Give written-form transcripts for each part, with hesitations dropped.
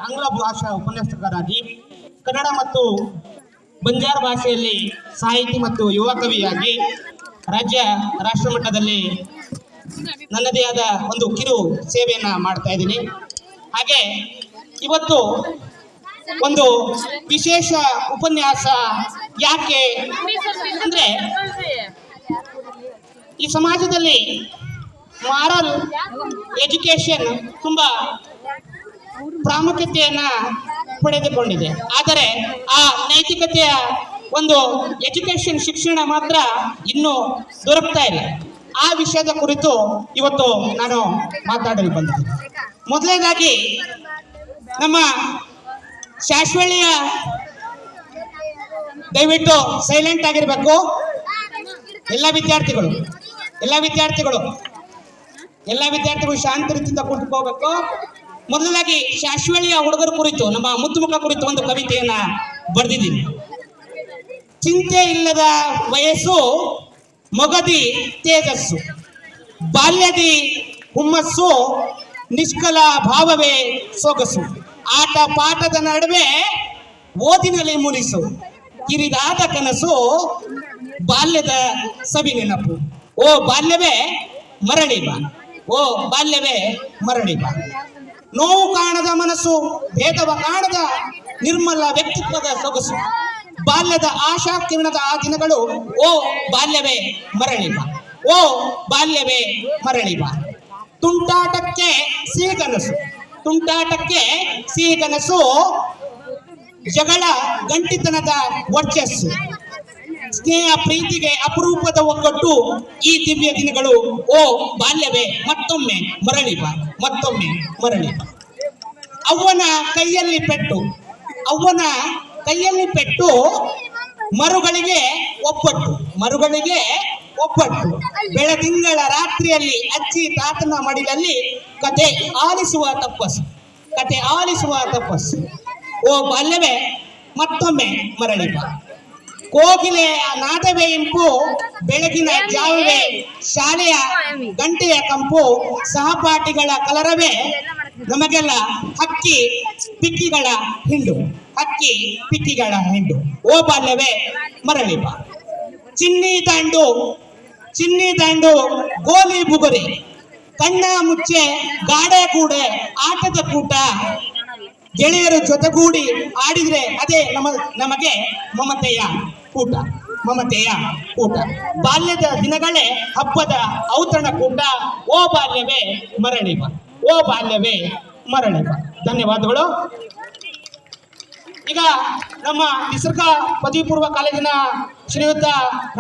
ಆಂಗ್ಲ ಭಾಷಾ ಉಪನ್ಯಾಸಕರಾಗಿ ಕನ್ನಡ ಮತ್ತು ಬಂಜಾರ ಭಾಷೆಯಲ್ಲಿ ಸಾಹಿತಿ ಮತ್ತು ಯುವ ಕವಿಯಾಗಿ ರಾಜ್ಯ ರಾಷ್ಟ್ರ ಮಟ್ಟದಲ್ಲಿ ನನ್ನದೇ ಆದ ಒಂದು ಕಿರು ಸೇವೆಯನ್ನ ಮಾಡ್ತಾ ಇದ್ದೀನಿ. ಹಾಗೆ ಇವತ್ತು ಒಂದು ವಿಶೇಷ ಉಪನ್ಯಾಸ ಯಾಕೆ ಅಂದ್ರೆ, ಈ ಸಮಾಜದಲ್ಲಿ ಮಾರಲ್ ಎಜುಕೇಶನ್ ತುಂಬಾ ಪ್ರಾಮುಖ್ಯತೆಯನ್ನ ಪಡೆದುಕೊಂಡಿದೆ. ಆದರೆ ಆ ನೈತಿಕತೆಯ ಒಂದು ಎಜುಕೇಶನ್ ಶಿಕ್ಷಣ ಮಾತ್ರ ಇನ್ನೂ ದೊರಕ್ತಾ ಇಲ್ಲ. ಆ ವಿಷಯದ ಕುರಿತು ಇವತ್ತು ನಾನು ಮಾತಾಡಲು ಬಂದಿದ್ದೀನಿ. ಮೊದಲನೇದಾಗಿ ನಮ್ಮ ಶಾಶ್ವಳ್ಳಿಯ ದಯವಿಟ್ಟು ಸೈಲೆಂಟ್ ಆಗಿರ್ಬೇಕು. ಎಲ್ಲ ವಿದ್ಯಾರ್ಥಿಗಳು ಶಾಂತ ರೀತಿಯಿಂದ ಕುಳಿತುಕೋಬೇಕು. ಮೊದಲಾಗಿ ಶಾಶ್ವಳ್ಳಿಯ ಹುಡುಗರ ಕುರಿತು, ನಮ್ಮ ಮುತ್ತುಮುಖ ಕುರಿತು ಒಂದು ಕವಿತೆಯನ್ನ ಬರೆದಿದ್ದೀನಿ. ಚಿಂತೆ ಇಲ್ಲದ ವಯಸ್ಸು, ಮೊಗದಿ ತೇಜಸ್ಸು, ಬಾಲ್ಯದಿ ಹುಮ್ಮಸ್ಸು, ನಿಷ್ಕಲ ಭಾವವೇ ಸೊಗಸು, ಆಟ ಪಾಠದ ನಡುವೆ ಓದಿನಲ್ಲಿ ಮುನಿಸು, ಕಿರಿದಾದ ಕನಸು, ಬಾಲ್ಯದ ಸವಿ ನೆನಪು. ಓ ಬಾಲ್ಯವೇ ಮರಳಿ ಬಾ, ಓ ಬಾಲ್ಯವೇ ಮರಳಿ ಬಾ. ನೋವು ಕಾಣದ ಮನಸ್ಸು, ಭೇದವ ಕಾಣದ ನಿರ್ಮಲ ವ್ಯಕ್ತಿತ್ವದ ಸೊಗಸು, ಬಾಲ್ಯದ ಆಶಾ ಕಿರಣದ ಆ ದಿನಗಳು. ಓ ಬಾಲ್ಯವೇ ಮರಳಿ ಬಾ, ಓ ಬಾಲ್ಯವೇ ಮರಳಿ ಬಾ. ತುಂಟಾಟಕ್ಕೆ ಸಿಹಿ ಕನಸು, ಜಗಳ ಗಂಟಿತನದ ವರ್ಚಸ್ಸು, ಸ್ನೇಹ ಪ್ರೀತಿಗೆ ಅಪರೂಪದ ಒಗ್ಗಟ್ಟು ಈ ದಿವ್ಯ ದಿನಗಳು. ಓ ಬಾಲ್ಯವೇ ಮತ್ತೊಮ್ಮೆ ಮರಳಿ ಬಾ, ಮತ್ತೊಮ್ಮೆ ಮರಳಿ ಬಾ. ಅವ್ವನ ಕೈಯಲ್ಲಿ ಪೆಟ್ಟು, ಮರುಗಳಿಗೆ ಒಬ್ಬಟ್ಟು, ಬೆಳದಿಂಗಳ ರಾತ್ರಿಯಲ್ಲಿ ಅಜ್ಜಿ ತಾತನ ಮಡಿಲಲ್ಲಿ ಕತೆ ಆಲಿಸುವ ತಪಸ್ಸು. ಓ ಬಾಲ್ಯವೇ ಮತ್ತೊಮ್ಮೆ ಮರಳಿ ಬಾ. ಕೋಗಿಲೆಯ ನಾದವೇ ಇಂಪು, ಬೆಳಗಿನ ಜಾವವೇ ಶಾಲೆಯ ಗಂಟೆಯ ಕಂಪು, ಸಹಪಾಠಿಗಳ ಕಲರವೇ ನಮಗೆಲ್ಲ ಹಕ್ಕಿ ಪಿಕ್ಕಿಗಳ ಹಿಂಡು. ಓ ಬಾಲ್ಯವೇ ಮರಳಿ ಬಾ. ಚಿನ್ನಿ ದಾಂಡು ಗೋಲಿ ಬುಗುರಿ, ಕಣ್ಣ ಮುಚ್ಚೆ ಗಾಡೆ ಕೂಡೆ ಆಟದ ಕೂಟ, ಗೆಳೆಯರು ಜೊತೆಗೂಡಿ ಆಡಿದ್ರೆ ಅದೇ ನಮಗೆ ಮಮತೆಯ ಕೂಟ. ಬಾಲ್ಯದ ದಿನಗಳೇ ಹಬ್ಬದ ಔತಣ ಕೂಟ. ಓ ಬಾಲ್ಯವೇ ಮರಳಿ ಬಾ, ಓ ಬಾಲ್ಯವೇ ಮರಳಿ ಬಾ. ಧನ್ಯವಾದಗಳು. ಈಗ ನಮ್ಮ ನಿಸರ್ಗ ಪದವಿ ಪೂರ್ವ ಕಾಲೇಜಿನ ಶ್ರೀಯುತ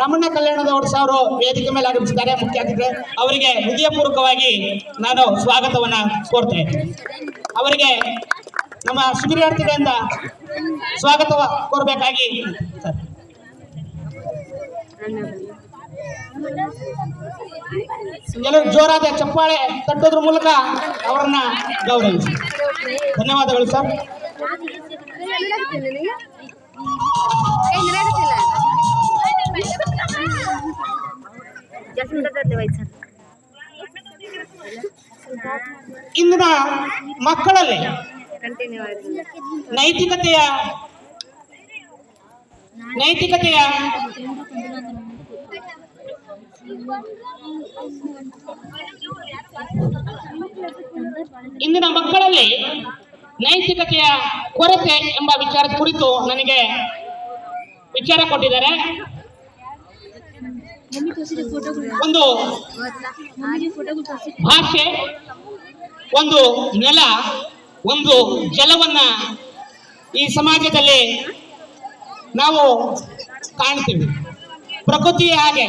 ರಾಮಣ್ಣ ಕಲ್ಯಾಣದವರು ಸಾವರು ವೇದಿಕೆ ಮೇಲೆ ಆಗಮಿಸಿದ್ದಾರೆ, ಮುಖ್ಯ ಅತಿಥಿ. ಅವರಿಗೆ ಹೃದಯಪೂರ್ವಕವಾಗಿ ನಾನು ಸ್ವಾಗತವನ್ನ ಕೋರ್ತಾ ಇದ್ದೀನಿ. ಅವರಿಗೆ ನಮ್ಮ ಶಿಬಿರಾರ್ಥಿಗಳಿಂದ ಸ್ವಾಗತ ಕೋರಬೇಕಾಗಿ ಎಲ್ಲರೂ ಜೋರಾದ ಚಪ್ಪಾಳೆ ತಟ್ಟೋದ್ರ ಮೂಲಕ ಅವರನ್ನ ಗೌರವಿಸಿ. ಧನ್ಯವಾದಗಳು ಸರ್. ಇಂದಿನ ಮಕ್ಕಳಲ್ಲಿ ನೈತಿಕತೆಯ ಇಂದಿನ ಮಕ್ಕಳಲ್ಲಿ ನೈತಿಕತೆಯ ಕೊರತೆ ಎಂಬ ವಿಚಾರದ ಕುರಿತು ನನಗೆ ವಿಚಾರ ಕೊಟ್ಟಿದ್ದಾರೆ. ಒಂದು ಭಾಷೆ, ಒಂದು ನೆಲ, ಒಂದು ಜಲವನ್ನ ಈ ಸಮಾಜದಲ್ಲಿ ನಾವು ಕಾಣ್ತೀವಿ. ಪ್ರಕೃತಿಯ ಹಾಗೆ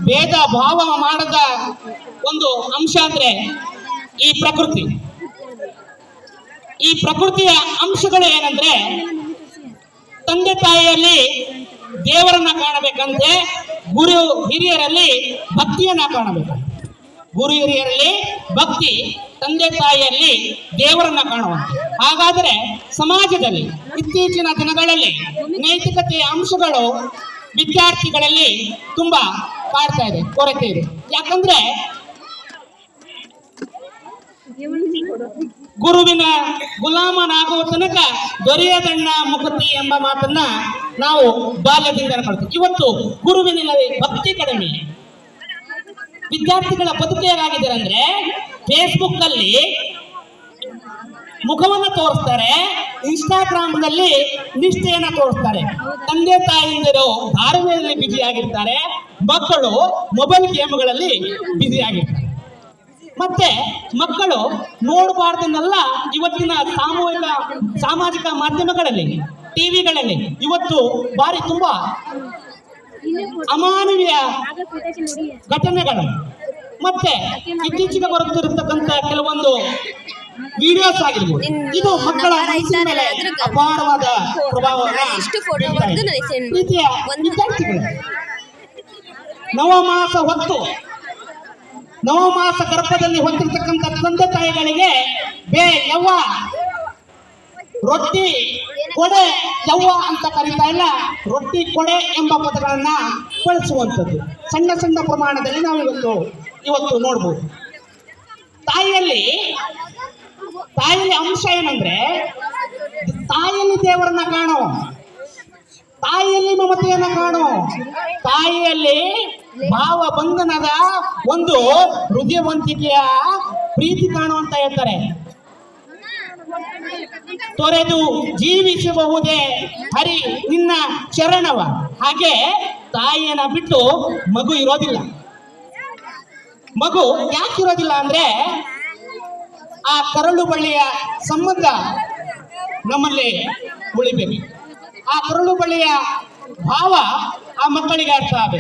ಭೇದ ಭಾವ ಮಾಡದ ಒಂದು ಅಂಶ ಅಂದ್ರೆ ಈ ಪ್ರಕೃತಿಯ ಅಂಶಗಳು ಏನಂದ್ರೆ, ತಂದೆ ತಾಯಿಯಲ್ಲಿ ದೇವರನ್ನ ಕಾಣಬೇಕಂತೆ, ಗುರು ಹಿರಿಯರಲ್ಲಿ ಭಕ್ತಿಯನ್ನ ಕಾಣಬೇಕು. ಗುರು ಹಿರಿಯರಲ್ಲಿ ಭಕ್ತಿ, ತಂದೆ ತಾಯಿಯಲ್ಲಿ ದೇವರನ್ನ ಕಾಣುವಂತೆ. ಹಾಗಾದರೆ ಸಮಾಜದಲ್ಲಿ ಇತ್ತೀಚಿನ ದಿನಗಳಲ್ಲಿ ನೈತಿಕತೆಯ ಅಂಶಗಳು ವಿದ್ಯಾರ್ಥಿಗಳಲ್ಲಿ ತುಂಬಾ ಕಾಡ್ತಾ ಇದೆ, ಕೊರತೆ ಇದೆ. ಯಾಕಂದ್ರೆ ಗುರುವಿನ ಗುಲಾಮನಾಗುವ ತನಕ ದೊರೆಯದಣ್ಣ ಮುಕುತಿ ಎಂಬ ಮಾತನ್ನ ನಾವು ಬಾಲ್ಯದಿಂದ ಮಾಡ್ತೀವಿ. ಇವತ್ತು ಗುರುವಿನಲ್ಲಿ ಭಕ್ತಿ ಕಡಿಮೆ. ವಿದ್ಯಾರ್ಥಿಗಳ ಬದುಕು ಹೇಗಾಗಿದ್ದಾರೆ ಅಂದ್ರೆ ಫೇಸ್ಬುಕ್ ಅಲ್ಲಿ ಮುಖವನ್ನ ತೋರಿಸ್ತಾರೆ, ಇನ್ಸ್ಟಾಗ್ರಾಮ್ ನಲ್ಲಿ ನಿಷ್ಠೆಯನ್ನ ತೋರಿಸ್ತಾರೆ. ತಂದೆ ತಾಯಿಂದಿರು ಧಾರ್ಮಿಕದಲ್ಲಿ ಬ್ಯುಸಿ ಆಗಿರ್ತಾರೆ, ಮಕ್ಕಳು ಮೊಬೈಲ್ ಗೇಮ್ಗಳಲ್ಲಿ ಬ್ಯುಸಿ ಆಗಿರ್ತಾರೆ. ಮತ್ತೆ ಮಕ್ಕಳು ನೋಡಬಾರ್ದನ್ನೆಲ್ಲ ಇವತ್ತಿನ ಸಾಮಾಜಿಕ ಮಾಧ್ಯಮಗಳಲ್ಲಿ, ಟಿವಿಗಳಲ್ಲಿ ಇವತ್ತು ಬಾರಿ ತುಂಬಾ ಅಮಾನವೀಯ ಘಟನೆಗಳು ಮತ್ತೆ ಇತ್ತೀಚೆಗೆ ಬರುತ್ತಿರತಕ್ಕಂತ ಕೆಲವೊಂದು ವಿಡಿಯೋಸ್ ಆಗಿರ್ಬೋದು, ಇದು ಮಕ್ಕಳ ಮನಸ್ಸಿನ ಮೇಲೆ ಅಪಾರವಾದ ಪ್ರಭಾವವನ್ನು ಬೀರ್ತಾ ಇದೆ. ರೀತಿಯ ವಿದ್ಯಾರ್ಥಿಗಳು ನವಮಾಸ ಗರ್ಭದಲ್ಲಿ ಹೊಂದಿರತಕ್ಕಂಥ ತಂದೆ ತಾಯಿಗಳಿಗೆ ಯವ್ವ ರೊಟ್ಟಿ ಕೊಡೆ ಯವ್ವ ಅಂತ ಕರೀತಾ ಇಲ್ಲ, ರೊಟ್ಟಿ ಕೊಡೆ ಎಂಬ ಪದಗಳನ್ನ ಬಳಸುವಂಥದ್ದು ಸಣ್ಣ ಸಣ್ಣ ಪ್ರಮಾಣದಲ್ಲಿ ನಾವು ಇವತ್ತು ನೋಡ್ಬೋದು. ತಾಯಿಯಲ್ಲಿ ಅಂಶ ಏನಂದ್ರೆ ತಾಯಿಯಲ್ಲಿ ದೇವರನ್ನ ಕಾಣೋ, ತಾಯಿಯಲ್ಲಿ ಮಮತೆಯನ್ನ ಕಾಣೋ, ತಾಯಿಯಲ್ಲಿ ಭಾವ ಬಂಧನದ ಒಂದು ಹೃದಯವಂತಿಕೆಯ ಪ್ರೀತಿ ಕಾಣು ಅಂತ ಹೇಳ್ತಾರೆ. ತೊರೆದು ಜೀವಿಸಬಹುದೇ ಹರಿ ನಿನ್ನ ಚರಣವ. ಹಾಗೆ ತಾಯಿಯನ್ನ ಬಿಟ್ಟು ಮಗು ಇರೋದಿಲ್ಲ. ಮಗು ಯಾಕೆ ಇರೋದಿಲ್ಲ ಅಂದ್ರೆ ಆ ಕರಳು ಬಳ್ಳಿಯ ಸಂಬಂಧ ನಮ್ಮಲ್ಲಿ ಉಳಿಬೇಕು. ಆ ಕರಳು ಬಳ್ಳಿಯ ಭಾವ ಆ ಮಕ್ಕಳಿಗೆ ಅರ್ಥ ಆಗಬೇಕು.